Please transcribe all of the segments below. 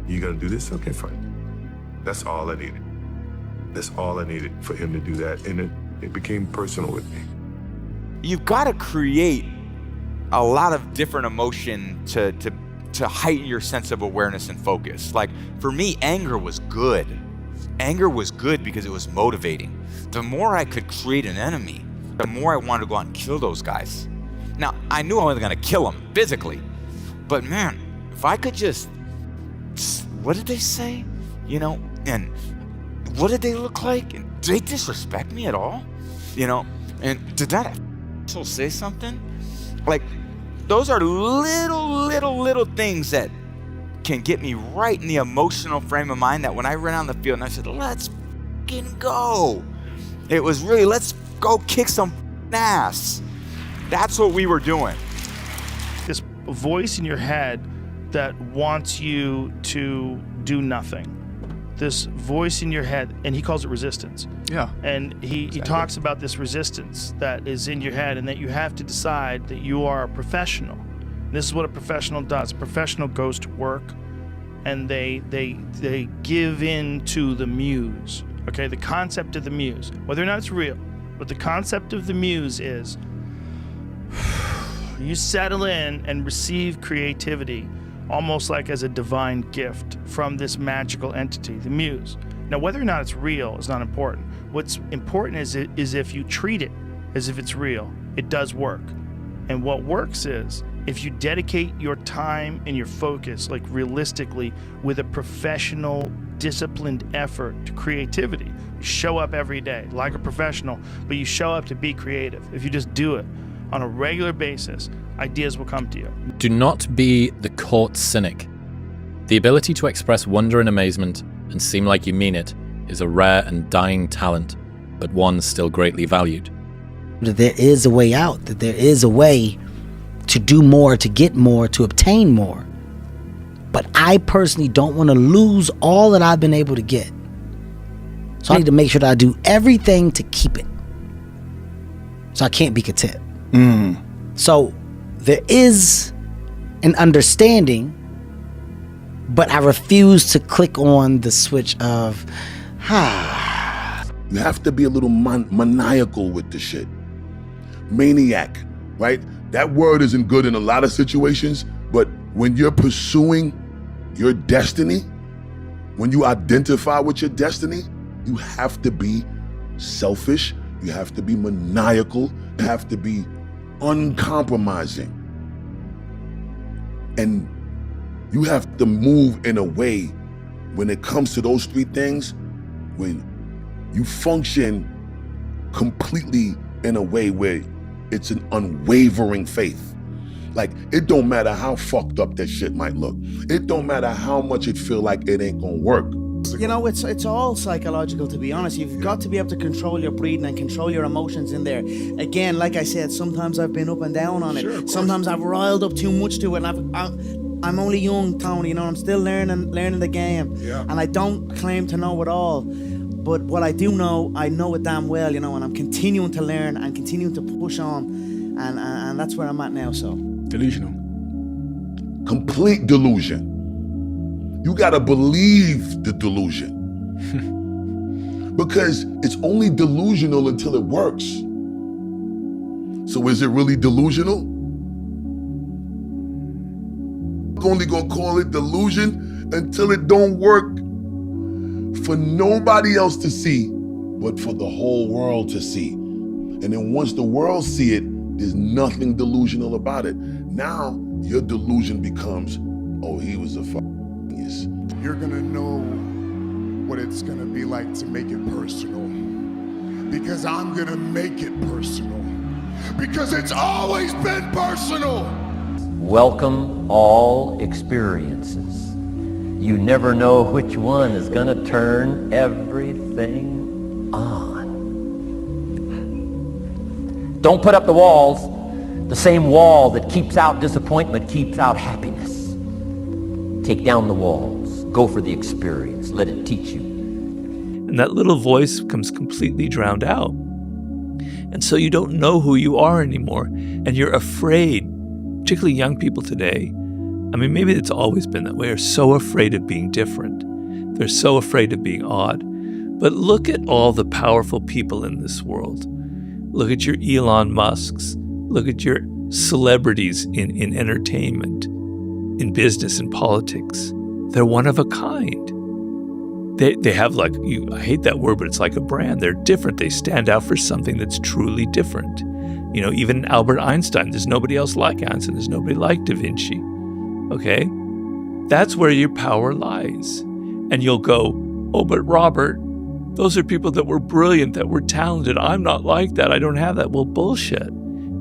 You gonna do this? Okay, fine. That's all I needed. That's all I needed for him to do that. And it became personal with me. You've got to create a lot of different emotion to heighten your sense of awareness and focus. Like for me, anger was good. Anger was good because it was motivating. The more I could create an enemy, the more I wanted to go out and kill those guys. Now, I knew I wasn't gonna kill them physically, but man, if I could just, what did they say? You know, and what did they look like? And did they disrespect me at all? You know, and did that still say something? Like, those are little things that can get me right in the emotional frame of mind that when I ran on the field and I said, let's fucking go. It was really, let's go kick some ass. That's what we were doing. This voice in your head that wants you to do nothing. This voice in your head, and he calls it resistance. Yeah. And he talks about this resistance that is in your head and that you have to decide that you are a professional. This is what a professional does. A professional goes to work and they give in to the muse. Okay, the concept of the muse, whether or not it's real, but the concept of the muse is you settle in and receive creativity almost like as a divine gift from this magical entity, the muse. Now, whether or not it's real is not important. What's important is if you treat it as if it's real, it does work. And what works is if you dedicate your time and your focus, like realistically, with a professional, disciplined effort to creativity. You show up every day like a professional, but you show up to be creative. If you just do it on a regular basis, ideas will come to you. Do not be the caught cynic. The ability to express wonder and amazement and seem like you mean it is a rare and dying talent, but one still greatly valued. That there is a way out, that there is a way to do more, to get more, to obtain more. But I personally don't want to lose all that I've been able to get. So I need to make sure that I do everything to keep it. So I can't be content. So there is an understanding, but I refuse to click on the switch of, You have to be a little maniacal with the shit. Maniac, right? That word isn't good in a lot of situations, but when you're pursuing your destiny, when you identify with your destiny, you have to be selfish, you have to be maniacal, you have to be uncompromising. And you have to move in a way when it comes to those three things, when you function completely in a way where it's an unwavering faith. Like, it don't matter how fucked up that shit might look. It don't matter how much it feel like it ain't gonna work. You know, it's all psychological, to be honest. You've got to be able to control your breathing and control your emotions in there. Again, like I said, sometimes I've been up and down on it. Sometimes I've riled up too much to it. And I'm only young, Tony, you know, I'm still learning the game. Yeah. And I don't claim to know it all. But what I do know, I know it damn well, you know, and I'm continuing to learn and continuing to push on. And that's where I'm at now, so. Delusional. Complete delusion. You gotta believe the delusion. Because it's only delusional until it works. So is it really delusional? I'm only gonna call it delusion until it don't work for nobody else to see, but for the whole world to see. And then once the world see it, there's nothing delusional about it. Now your delusion becomes, oh, he was a genius. You're gonna know what it's gonna be like to make it personal. Because I'm gonna make it personal. Because it's always been personal. Welcome all experiences. You never know which one is gonna turn everything on. Don't put up the walls. The same wall that keeps out disappointment keeps out happiness. Take down the walls. Go for the experience. Let it teach you. And that little voice becomes completely drowned out. And so you don't know who you are anymore. And you're afraid, particularly young people today, I mean, maybe it's always been that way, are so afraid of being different. They're so afraid of being odd. But look at all the powerful people in this world. Look at your Elon Musks. Look at your celebrities in entertainment, in business and politics. They're one of a kind. They have like, I hate that word, but it's like a brand. They're different. They stand out for something that's truly different. You know, even Albert Einstein, there's nobody else like Einstein. There's nobody like Da Vinci. Okay? That's where your power lies. And you'll go, oh, but Robert, those are people that were brilliant, that were talented. I'm not like that. I don't have that. Well, bullshit.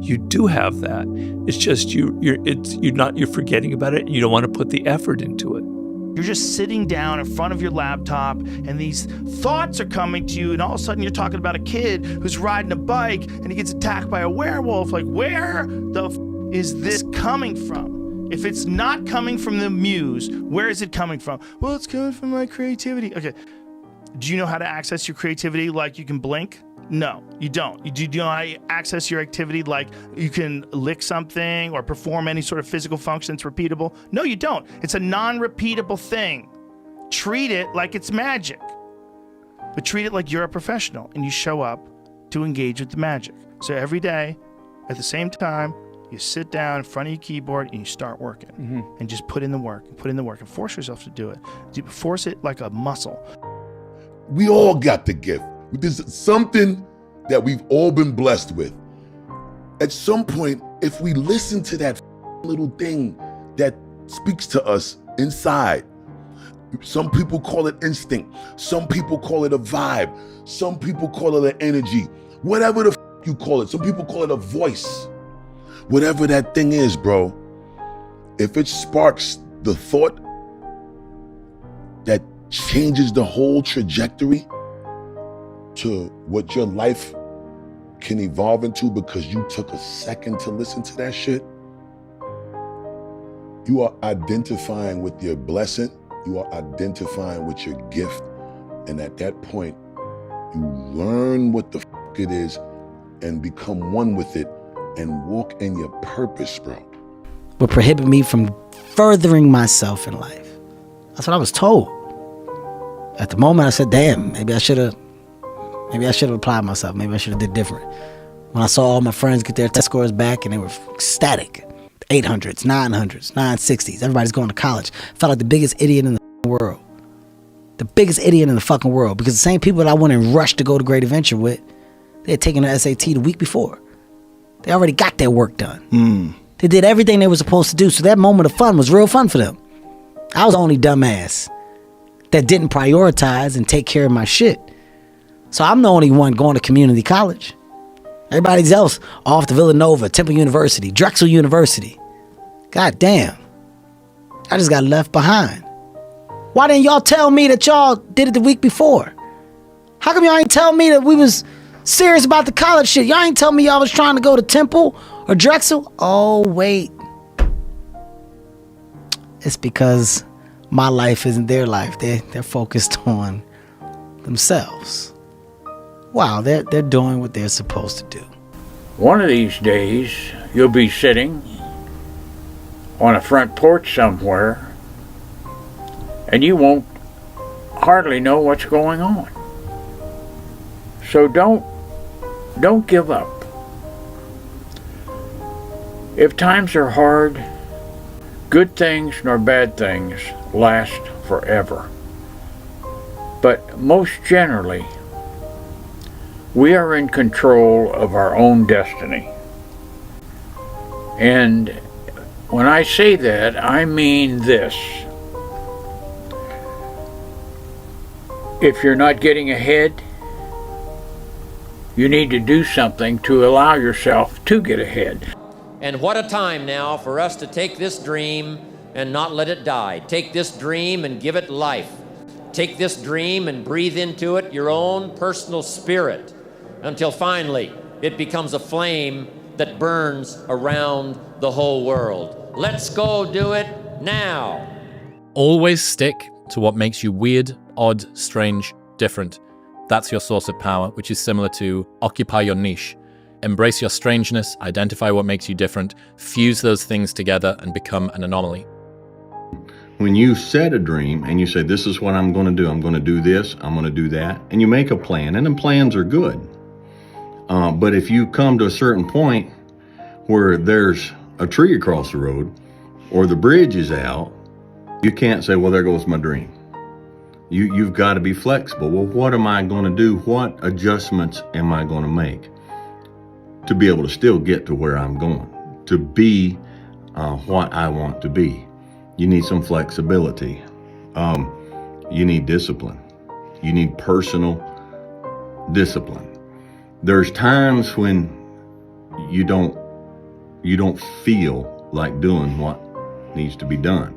You do have that. It's just you're forgetting about it, and you don't want to put the effort into it. You're just sitting down in front of your laptop and these thoughts are coming to you, and all of a sudden you're talking about a kid who's riding a bike and he gets attacked by a werewolf. Like, where the is this coming from? If it's not coming from the muse, where is it coming from? Well, it's coming from my creativity. Okay. Do you know how to access your creativity like you can blink? No, you don't. Do you know how to access your activity like you can lick something or perform any sort of physical function that's repeatable? No, you don't. It's a non-repeatable thing. Treat it like it's magic. But treat it like you're a professional and you show up to engage with the magic. So every day, at the same time, you sit down in front of your keyboard and you start working. And just put in the work and force yourself to do it. Force it like a muscle. We all got the gift. There's something that we've all been blessed with. At some point, if we listen to that little thing that speaks to us inside, some people call it instinct, some people call it a vibe, some people call it an energy, whatever the you call it. Some people call it a voice. Whatever that thing is, bro, if it sparks the thought that changes the whole trajectory to what your life can evolve into because you took a second to listen to that shit, you are identifying with your blessing, you are identifying with your gift, and at that point, you learn what the fuck it is and become one with it and walk in your purpose, bro. Would prohibit me from furthering myself in life. That's what I was told. At the moment, I said, damn, maybe I should have applied myself. Maybe I should have did different. When I saw all my friends get their test scores back and they were ecstatic, 800s, 900s, 960s, everybody's going to college. I felt like the biggest idiot in the world. The biggest idiot in the fucking world. Because the same people that I went and rushed to go to Great Adventure with, they had taken their SAT the week before. They already got their work done. They did everything they were supposed to do. So that moment of fun was real fun for them. I was the only dumbass that didn't prioritize and take care of my shit. So I'm the only one going to community college. Everybody else off to Villanova, Temple University, Drexel University. God damn. I just got left behind. Why didn't y'all tell me that y'all did it the week before? How come y'all ain't tell me that we was serious about the college shit? Y'all ain't tell me y'all was trying to go to Temple or Drexel? Oh, wait. It's because my life isn't their life. They're focused on themselves. Wow, they're doing what they're supposed to do. One of these days, you'll be sitting on a front porch somewhere, and you won't hardly know what's going on. So don't give up. If times are hard, good things nor bad things last forever. But most generally, we are in control of our own destiny. And when I say that, I mean this. If you're not getting ahead, you need to do something to allow yourself to get ahead. And what a time now for us to take this dream and not let it die. Take this dream and give it life. Take this dream and breathe into it your own personal spirit until finally it becomes a flame that burns around the whole world. Let's go do it now. Always stick to what makes you weird, odd, strange, different. That's your source of power, which is similar to occupy your niche. Embrace your strangeness, identify what makes you different, fuse those things together and become an anomaly. when you set a dream and you say, this is what I'm going to do. I'm going to do this. I'm going to do that. And you make a plan, and the plans are good. But if you come to a certain point where there's a tree across the road or the bridge is out, you can't say, well, there goes my dream. You've got to be flexible. Well, what am I going to do? What adjustments am I going to make to be able to still get to where I'm going, to be what I want to be? You need some flexibility. You need discipline. You need personal discipline. There's times when you don't feel like doing what needs to be done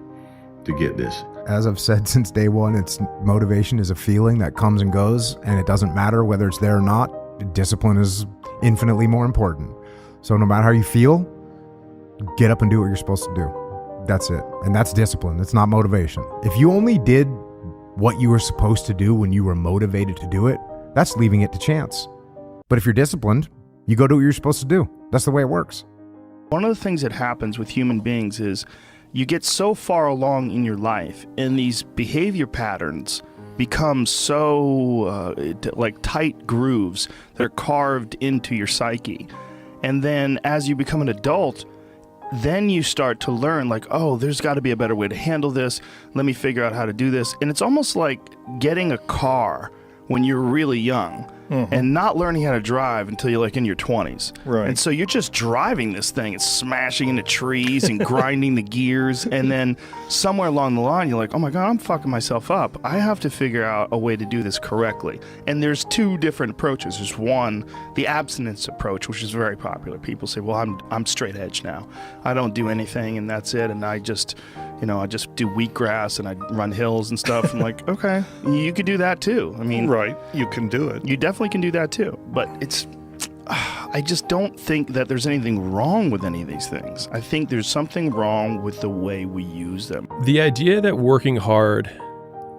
to get this. As I've said since day one, it's motivation is a feeling that comes and goes, and it doesn't matter whether it's there or not. Discipline is infinitely more important. So no matter how you feel, get up and do what you're supposed to do. That's it. And that's discipline. It's not motivation. If you only did what you were supposed to do when you were motivated to do it, that's leaving it to chance. But if you're disciplined, you go do what you're supposed to do. That's the way it works. One of the things that happens with human beings is you get so far along in your life and these behavior patterns become so like tight grooves that are carved into your psyche. And then as you become an adult, then you start to learn like, oh, there's got to be a better way to handle this. Let me figure out how to do this. And it's almost like getting a car when you're really young. And not learning how to drive until you're like in your 20s. Right. And so you're just driving this thing and smashing into trees and grinding the gears. And then somewhere along the line, you're like, oh my God, I'm fucking myself up. I have to figure out a way to do this correctly. And there's two different approaches. There's one, the abstinence approach, which is very popular. People say, well, I'm straight edge now. I don't do anything and that's it. And I just do wheatgrass and I run hills and stuff. I'm like, okay, you could do that too. I mean, right, you can do it. You definitely can do that too. But I just don't think that there's anything wrong with any of these things. I think there's something wrong with the way we use them. The idea that working hard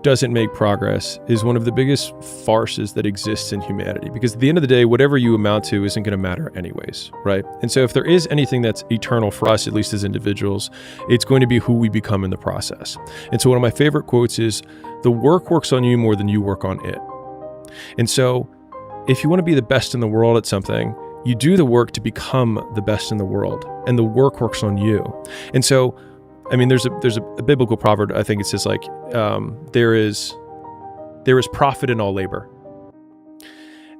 doesn't make progress is one of the biggest farces that exists in humanity, because at the end of the day, whatever you amount to isn't going to matter anyways, right? And so if there is anything that's eternal for us, at least as individuals, it's going to be who we become in the process. And so one of my favorite quotes is, the work works on you more than you work on it. And so if you want to be the best in the world at something, you do the work to become the best in the world, and the work works on you. And so I mean, there's a biblical proverb. I think it says like, there is profit in all labor.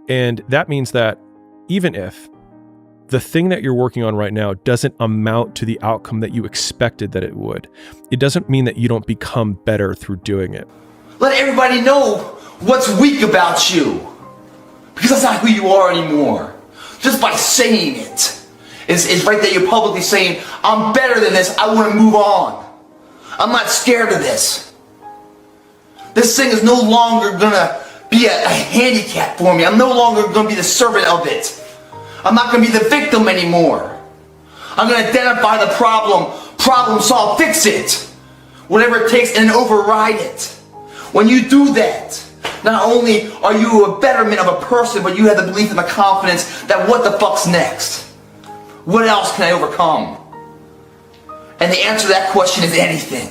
And that means that even if the thing that you're working on right now doesn't amount to the outcome that you expected that it would, it doesn't mean that you don't become better through doing it. Let everybody know what's weak about you, because that's not who you are anymore. Just by saying it. It's right there, you're publicly saying, I'm better than this, I want to move on. I'm not scared of this. This thing is no longer going to be a handicap for me. I'm no longer going to be the servant of it. I'm not going to be the victim anymore. I'm going to identify the problem solve, fix it. Whatever it takes, and override it. When you do that, not only are you a betterment of a person, but you have the belief and the confidence that what the fuck's next? What else can I overcome? And the answer to that question is anything.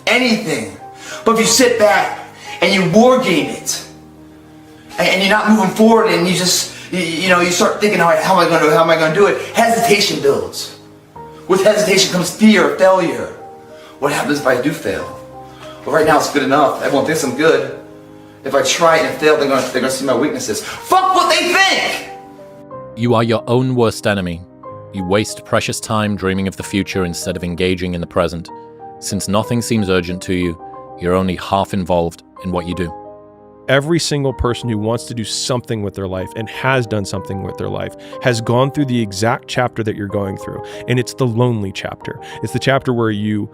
Anything. But if you sit back and you war game it, and you're not moving forward, and you just, you start thinking, all right, how am I going to do it? Hesitation builds. With hesitation comes fear of failure. What happens if I do fail? Well, right now it's good enough. Everyone thinks I'm good. If I try it and fail, they're going to see my weaknesses. Fuck what they think! You are your own worst enemy. You waste precious time dreaming of the future instead of engaging in the present. Since nothing seems urgent to you, you're only half involved in what you do. Every single person who wants to do something with their life and has done something with their life has gone through the exact chapter that you're going through. And it's the lonely chapter. It's the chapter where you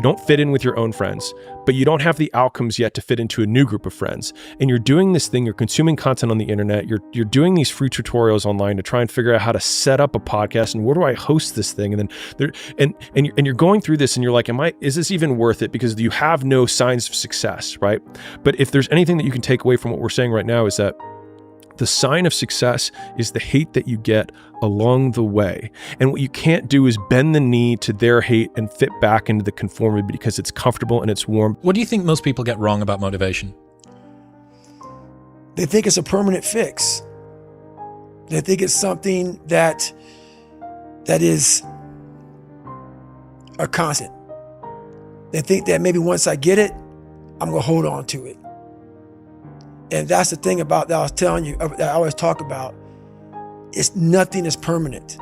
don't fit in with your own friends, but you don't have the outcomes yet to fit into a new group of friends. And you're doing this thing, you're consuming content on the internet, you're doing these free tutorials online to try and figure out how to set up a podcast and where do I host this thing? And then you're going through this and you're like, is this even worth it? Because you have no signs of success, right? But if there's anything that you can take away from what we're saying right now, is that The sign of success is the hate that you get along the way. And what you can't do is bend the knee to their hate and fit back into the conformity because it's comfortable and it's warm. What do you think most people get wrong about motivation? They think it's a permanent fix. They think it's something that is a constant. They think that maybe once I get it, I'm gonna hold on to it. And that's the thing about that I was telling you, that I always talk about. Nothing is permanent.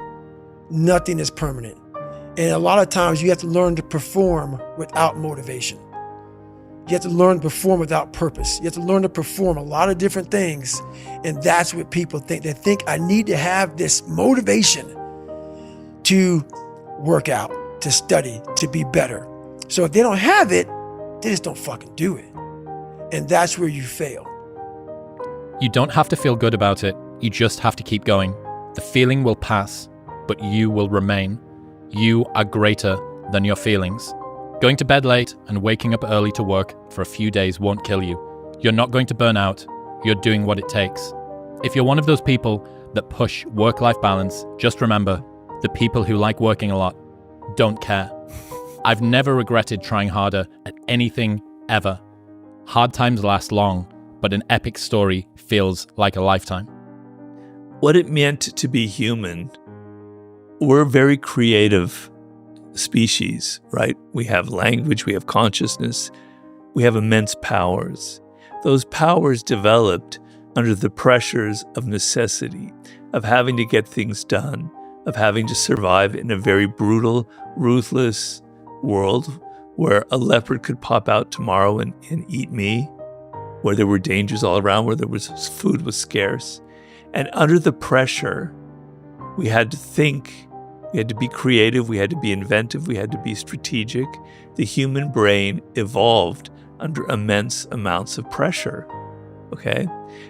Nothing is permanent. And a lot of times you have to learn to perform without motivation. You have to learn to perform without purpose. You have to learn to perform a lot of different things. And that's what people think. They think I need to have this motivation to work out, to study, to be better. So if they don't have it, they just don't fucking do it. And that's where you fail. You don't have to feel good about it. You just have to keep going. The feeling will pass, but you will remain. You are greater than your feelings. Going to bed late and waking up early to work for a few days won't kill you. You're not going to burn out. You're doing what it takes. If you're one of those people that push work-life balance, just remember, the people who like working a lot don't care. I've never regretted trying harder at anything ever. Hard times last long, but an epic story feels like a lifetime. What it meant to be human, we're a very creative species, right? We have language, we have consciousness, we have immense powers. Those powers developed under the pressures of necessity, of having to get things done, of having to survive in a very brutal, ruthless world where a leopard could pop out tomorrow and eat me, where there were dangers all around, where food was scarce. And under the pressure, we had to think, we had to be creative, we had to be inventive, we had to be strategic. The human brain evolved under immense amounts of pressure, okay?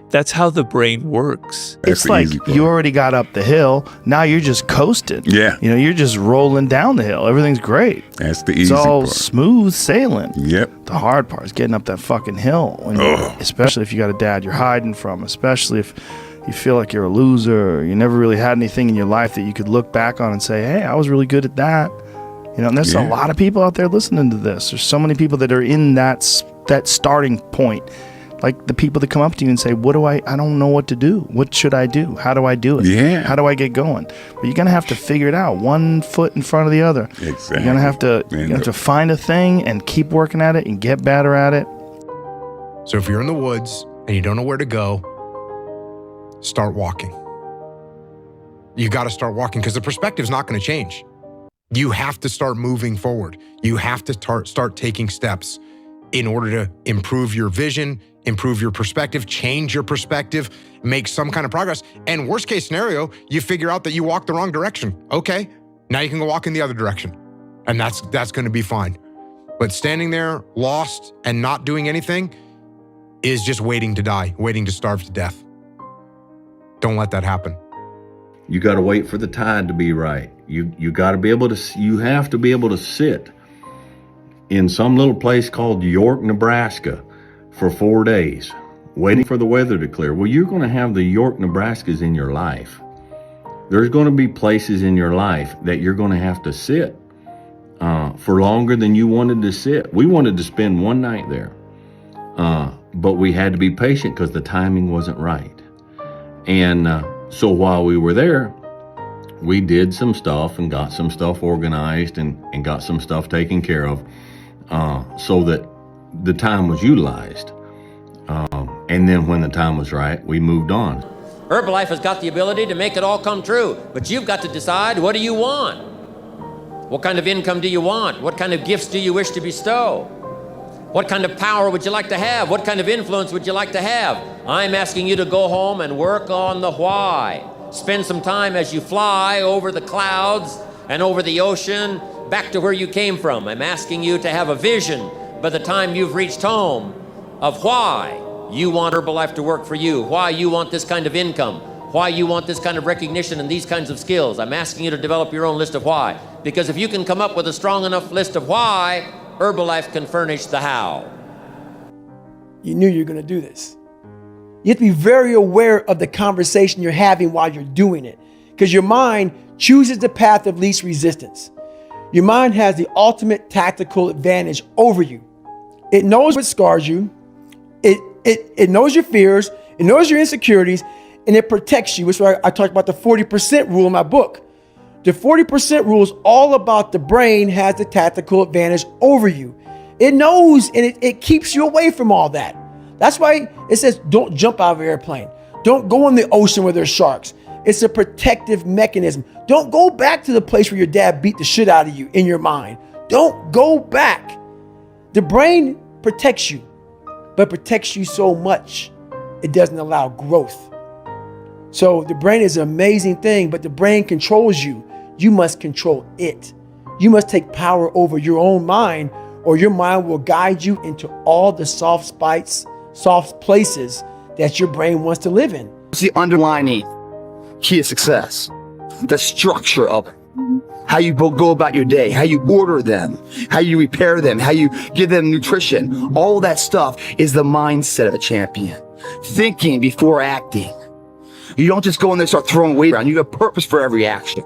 That's how the brain works. It's like you already got up the hill. Now you're just coasting. Yeah. You know, you're just rolling down the hill. Everything's great. That's the easy part. It's all smooth sailing. Yep. The hard part is getting up that fucking hill. Especially if you got a dad you're hiding from. Especially if you feel like you're a loser. Or you never really had anything in your life that you could look back on and say, hey, I was really good at that. You know, and there's a lot of people out there listening to this. There's so many people that are in that starting point. Like the people that come up to you and say, I don't know what to do. What should I do? How do I do it? Yeah. How do I get going? But you're going to have to figure it out, one foot in front of the other. Exactly. You're going to have to find a thing and keep working at it and get better at it. So if you're in the woods and you don't know where to go, start walking. You got to start walking because the perspective's not going to change. You have to start moving forward. You have to start taking steps in order to improve your vision, improve your perspective, change your perspective, make some kind of progress. And worst case scenario, you figure out that you walked the wrong direction. Okay, now you can go walk in the other direction. And that's going to be fine. But standing there lost and not doing anything is just waiting to die, waiting to starve to death. Don't let that happen. You got to wait for the tide to be right. You got to be able to, you have to be able to sit in some little place called York, Nebraska for 4 days, waiting for the weather to clear. Well, you're going to have the York, Nebraskas in your life. There's going to be places in your life that you're going to have to sit for longer than you wanted to sit. We wanted to spend one night there, but we had to be patient because the timing wasn't right. And so while we were there, we did some stuff and got some stuff organized and got some stuff taken care of so that the time was utilized. And then when the time was right, we moved on. Herbalife has got the ability to make it all come true, but you've got to decide, what do you want? What kind of income do you want? What kind of gifts do you wish to bestow? What kind of power would you like to have? What kind of influence would you like to have? I'm asking you to go home and work on the why. Spend some time as you fly over the clouds and over the ocean back to where you came from. I'm asking you to have a vision by the time you've reached home of why you want Herbalife to work for you, why you want this kind of income, why you want this kind of recognition and these kinds of skills. I'm asking you to develop your own list of why. Because if you can come up with a strong enough list of why, Herbalife can furnish the how. You knew you were going to do this. You have to be very aware of the conversation you're having while you're doing it, because your mind chooses the path of least resistance. Your mind has the ultimate tactical advantage over you. It knows what scars you. It knows your fears. It knows your insecurities, and it protects you. Which is why I talked about the 40% rule in my book. The 40% rule is all about the brain has the tactical advantage over you. It knows, and it keeps you away from all that. That's why it says don't jump out of an airplane. Don't go in the ocean where there's sharks. It's a protective mechanism. Don't go back to the place where your dad beat the shit out of you in your mind. Don't go back. The brain protects you, but protects you so much, it doesn't allow growth. So the brain is an amazing thing, but the brain controls you. You must control it. You must take power over your own mind, or your mind will guide you into all the soft places that your brain wants to live in. It's the underlying key to success, the structure of it. How you go about your day, how you order them, how you repair them, how you give them nutrition. All that stuff is the mindset of a champion. Thinking before acting. You don't just go in there and start throwing weight around. You have purpose for every action.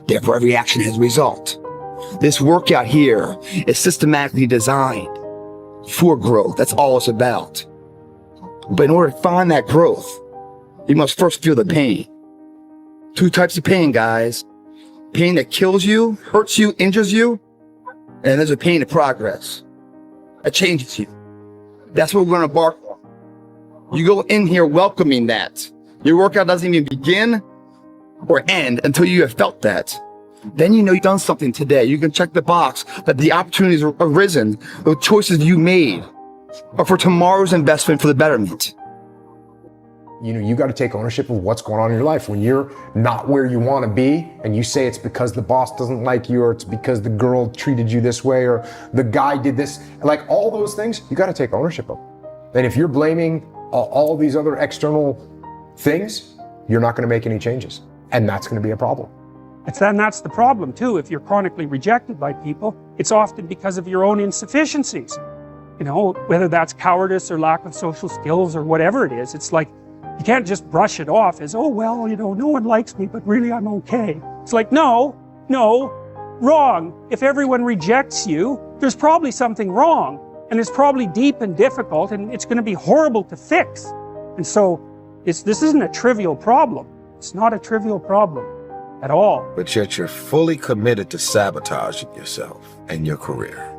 Therefore, every action has a result. This workout here is systematically designed for growth. That's all it's about. But in order to find that growth, you must first feel the pain. Two types of pain, guys. Pain that kills you, hurts you, injures you. And there's a pain of progress that changes you. That's what we're going to embark on. You go in here welcoming that. Your workout doesn't even begin or end until you have felt that. Then you know you've done something today. You can check the box that the opportunities have arisen, the choices you made are for tomorrow's investment for the betterment. You know, you got to take ownership of what's going on in your life. When you're not where you want to be and you say it's because the boss doesn't like you, or it's because the girl treated you this way, or the guy did this, like all those things, you got to take ownership of. And if you're blaming all these other external things, you're not going to make any changes. And that's going to be a problem. That's the problem too. If you're chronically rejected by people, it's often because of your own insufficiencies. You know, whether that's cowardice or lack of social skills or whatever it is, it's like, you can't just brush it off as, oh, well, you know, no one likes me, but really I'm okay. It's like, no, wrong. If everyone rejects you, there's probably something wrong, and it's probably deep and difficult, and it's going to be horrible to fix. And so this isn't a trivial problem. It's not a trivial problem at all. But yet you're fully committed to sabotaging yourself and your career.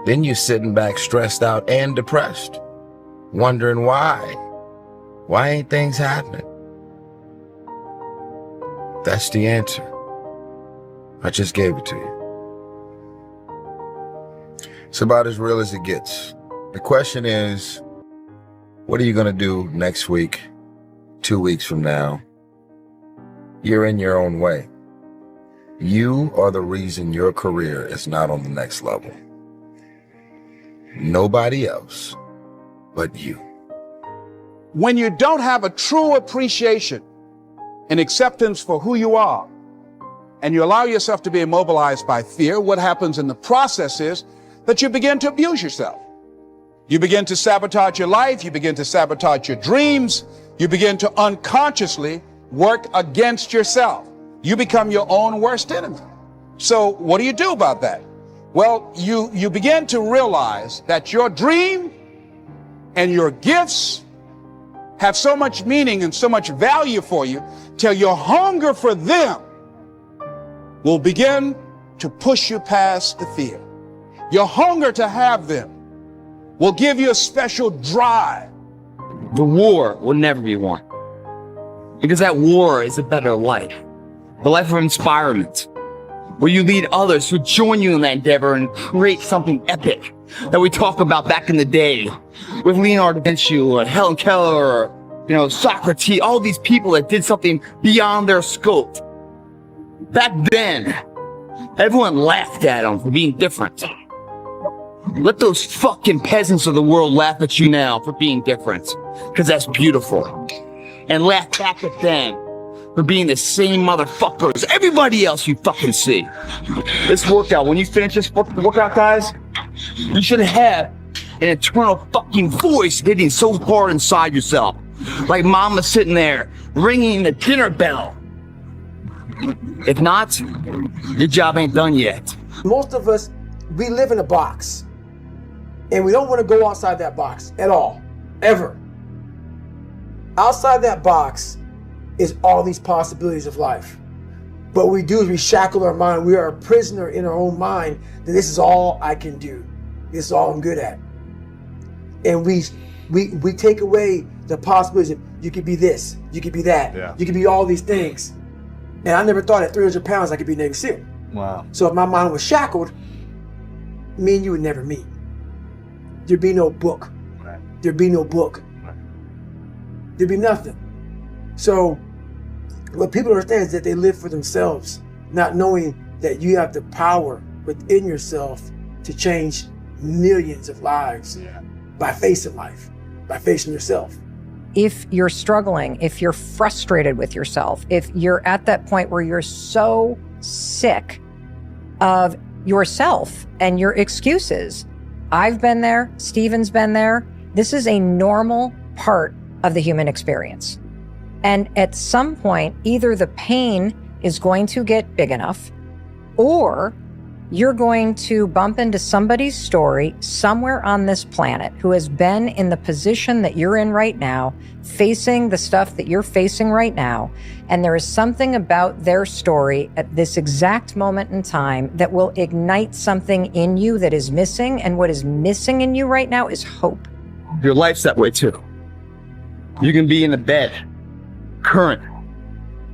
Then you're sitting back stressed out and depressed, wondering why. Why ain't things happening? That's the answer. I just gave it to you. It's about as real as it gets. The question is, what are you gonna do next week, 2 weeks from now? You're in your own way. You are the reason your career is not on the next level. Nobody else but you. When you don't have a true appreciation and acceptance for who you are, and you allow yourself to be immobilized by fear, what happens in the process is that you begin to abuse yourself. You begin to sabotage your life, you begin to sabotage your dreams, you begin to unconsciously work against yourself. You become your own worst enemy. So what do you do about that? Well, you begin to realize that your dream and your gifts have so much meaning and so much value for you till your hunger for them will begin to push you past the fear. Your hunger to have them will give you a special drive. The war will never be won, because that war is a better life, the life of inspirement, where you lead others who join you in that endeavor and create something epic that we talk about back in the day with Leonardo da Vinci or Helen Keller or, Socrates, all these people that did something beyond their scope. Back then, everyone laughed at them for being different. Let those fucking peasants of the world laugh at you now for being different, because that's beautiful. And laugh back at them for being the same motherfuckers everybody else you fucking see. This workout, when you finish this workout, guys, you should have an internal fucking voice hitting so hard inside yourself. Like mama sitting there ringing the dinner bell. If not, your job ain't done yet. Most of us, we live in a box. And we don't want to go outside that box at all, ever. Outside that box is all these possibilities of life. But what we do is we shackle our mind. We are a prisoner in our own mind that this is all I can do. This is all I'm good at. And we take away the possibilities of you could be this, you could be that, you could be all these things. And I never thought at 300 pounds I could be Navy SEAL. Wow. So if my mind was shackled, me and you would never meet. There'd be no book. Right. There'd be no book. Right. There'd be nothing. So what people understand is that they live for themselves, not knowing that you have the power within yourself to change millions of lives by facing life, by facing yourself. If you're struggling, if you're frustrated with yourself, if you're at that point where you're so sick of yourself and your excuses, I've been there, Stephen's been there. This is a normal part of the human experience. And at some point, either the pain is going to get big enough, or you're going to bump into somebody's story somewhere on this planet who has been in the position that you're in right now, facing the stuff that you're facing right now. And there is something about their story at this exact moment in time that will ignite something in you that is missing. And what is missing in you right now is hope. Your life's that way too. You can be in the bed, current,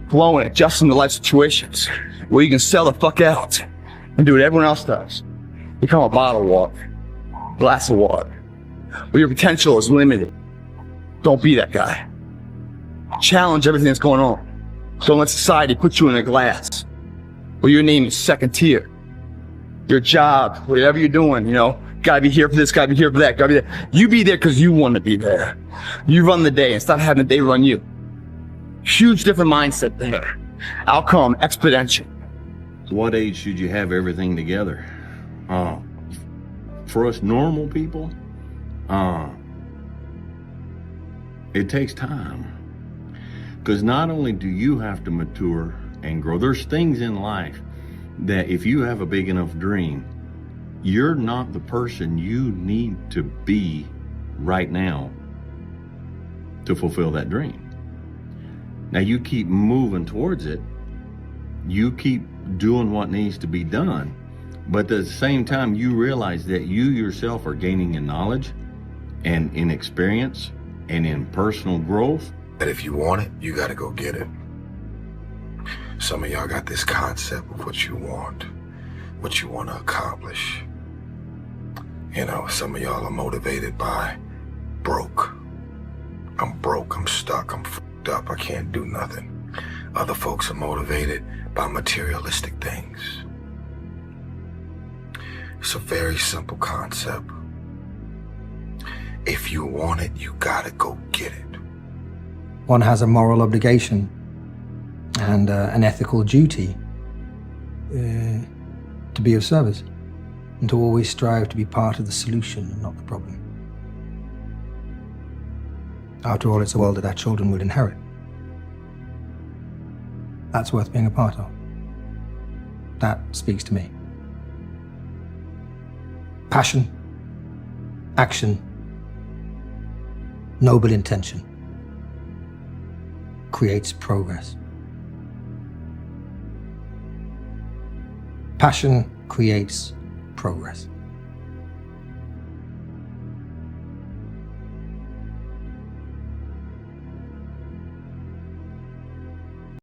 flowing, adjusting to life situations where you can sell the fuck out and do what everyone else does. Become a bottle of water, glass of water, where your potential is limited. Don't be that guy. Challenge everything that's going on. Don't let society put you in a glass where your name is second tier. Your job, whatever you're doing, gotta be here for this, gotta be here for that, gotta be there. You be there because you want to be there. You run the day and stop having the day run you. Huge different mindset there. Outcome exponential. What age should you have everything together? For us normal people, it takes time. Because not only do you have to mature and grow, there's things in life that if you have a big enough dream, you're not the person you need to be right now to fulfill that dream. Now you keep moving towards it, you keep doing what needs to be done, but at the same time you realize that you yourself are gaining in knowledge and in experience and in personal growth. That if you want it, you gotta go get it. Some of y'all got this concept of what you want to accomplish. Some of y'all are motivated by broke. I'm broke, I'm stuck, I'm fucked up, I can't do nothing. Other folks are motivated by materialistic things. It's a very simple concept. If you want it, you gotta go get it. One has a moral obligation and an ethical duty to be of service and to always strive to be part of the solution and not the problem. After all, it's a world that our children will inherit. That's worth being a part of. That speaks to me. Passion, action, noble intention creates progress. Passion creates progress.